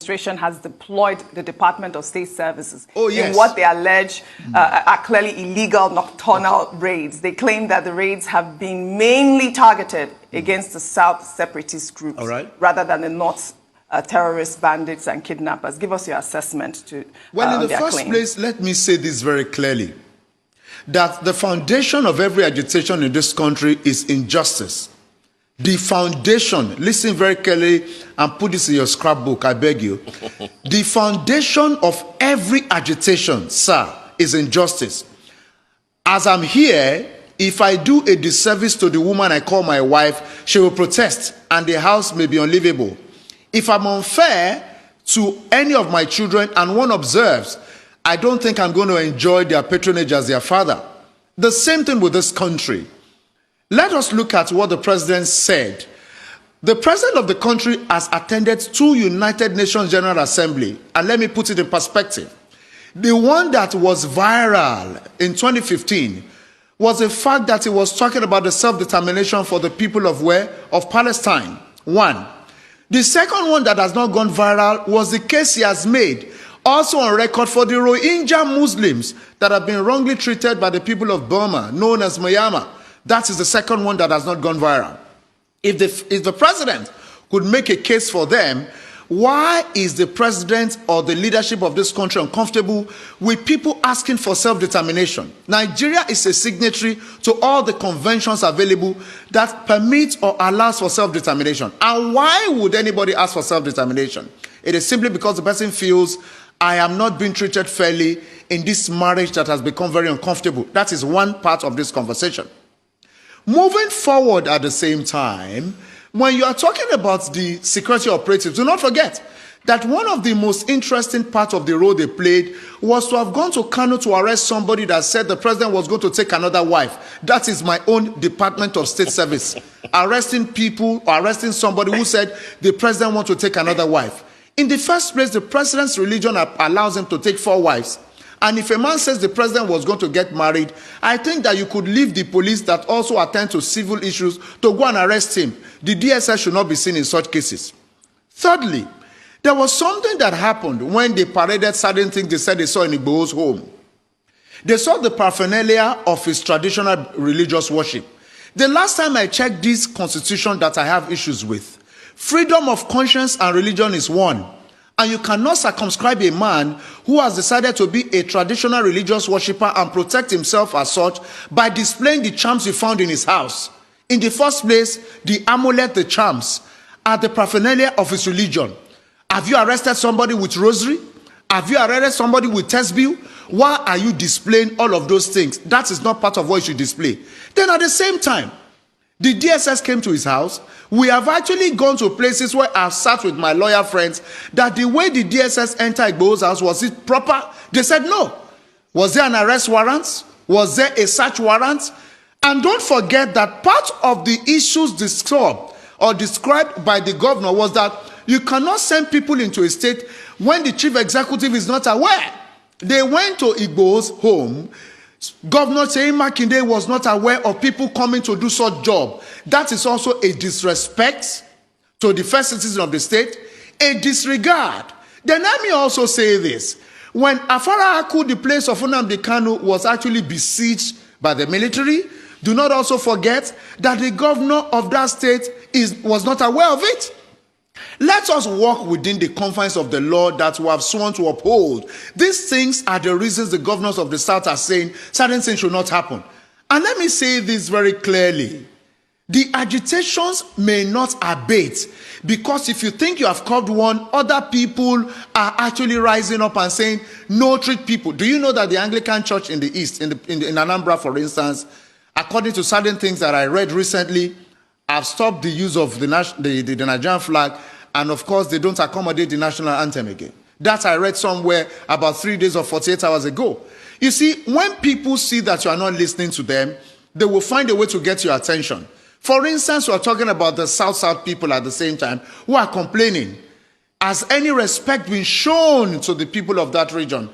administration has deployed the Department of State Services in what they allege are clearly illegal nocturnal raids. They claim that the raids have been mainly targeted against the South separatist groups rather than the North terrorist bandits and kidnappers. Give us your assessment to Well, in the first place, let me say this very clearly, that the foundation of every agitation in this country is injustice. The foundation, listen very carefully and put this in your scrapbook, I beg you. The foundation of every agitation, sir, is injustice. As I'm here, if I do a disservice to the woman I call my wife, she will protest and the house may be unlivable. If I'm unfair to any of my children and one observes, I don't think I'm going to enjoy their patronage as their father. The same thing with this country. Let us look at what the president said. The president of the country has attended 2 United Nations General Assembly, and let me put it in perspective. The one that was viral in 2015 was the fact that he was talking about the self-determination for the people of where? Of Palestine. 1. The second one that has not gone viral was the case he has made, also on record, for the Rohingya Muslims that have been wrongly treated by the people of Burma, known as Myanmar. That is the second one that has not gone viral. If the president could make a case for them, why is the president or the leadership of this country uncomfortable with people asking for self-determination? Nigeria is a signatory to all the conventions available that permit or allows for self-determination. And why would anybody ask for self-determination? It is simply because the person feels, I am not being treated fairly in this marriage that has become very uncomfortable. That is one part of this conversation. Moving forward at the same time, when you are talking about the security operatives, do not forget that one of the most interesting parts of the role they played was to have gone to Kano to arrest somebody that said the president was going to take another wife. That is my own Department of State Service. Arresting people or arresting somebody who said the president wants to take another wife. In the first place, the president's religion allows him to take 4 wives. And if a man says the president was going to get married, I think that you could leave the police that also attend to civil issues to go and arrest him. The DSS should not be seen in such cases. Thirdly, there was something that happened when they paraded certain things they said they saw in Igboho's home. They saw the paraphernalia of his traditional religious worship. The last time I checked this constitution that I have issues with, freedom of conscience and religion is one. And you cannot circumscribe a man who has decided to be a traditional religious worshipper and protect himself as such by displaying the charms you found in his house. In the first place, the amulet, the charms, are the paraphernalia of his religion. Have you arrested somebody with rosary? Have you arrested somebody with tesbih? Why are you displaying all of those things? That is not part of what you should display. Then at the same time, the DSS came to his house. We have actually gone to places where I've sat with my lawyer friends that the way the DSS entered Igboho's house, was it proper? They said no. Was there an arrest warrant? Was there a search warrant? And don't forget that part of the issues described by the governor was that you cannot send people into a state when the chief executive is not aware. They went to Igboho's home. Governor Seyi Makinde was not aware of people coming to do such job. That is also a disrespect to the first citizen of the state, a disregard. Then let me also say this. When Afara Aku, the place of Nnamdi Kanu, was actually besieged by the military, do not also forget that the governor of that state was not aware of it. Let us walk within the confines of the law that we have sworn to uphold. These things are the reasons the governors of the South are saying certain things should not happen. And let me say this very clearly. The agitations may not abate, because if you think you have curbed one, other people are actually rising up and saying, no, treat people. Do you know that the Anglican Church in the East, in Anambra, for instance, according to certain things that I read recently, have stopped the use of the Nigerian flag, and of course they don't accommodate the national anthem again. That I read somewhere about 3 days or 48 hours ago. You see, when people see that you are not listening to them, they will find a way to get your attention. For instance, we are talking about the South people at the same time who are complaining. Has any respect been shown to the people of that region?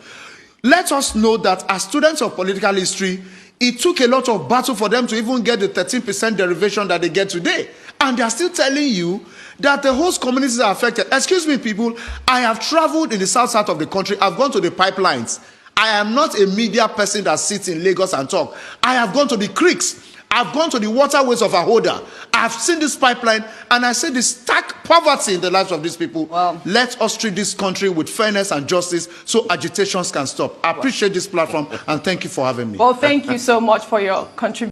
Let us know that as students of political history, it took a lot of battle for them to even get the 13% derivation that they get today. And they are still telling you that the host communities are affected. Excuse me, people. I have traveled in the south of the country. I've gone to the pipelines. I am not a media person that sits in Lagos and talk. I have gone to the creeks. I've gone to the waterways of Ahoda. I've seen this pipeline, and I see the stark poverty in the lives of these people. Wow. Let us treat this country with fairness and justice so agitations can stop. I appreciate this platform, and thank you for having me. Well, thank you so much for your contribution.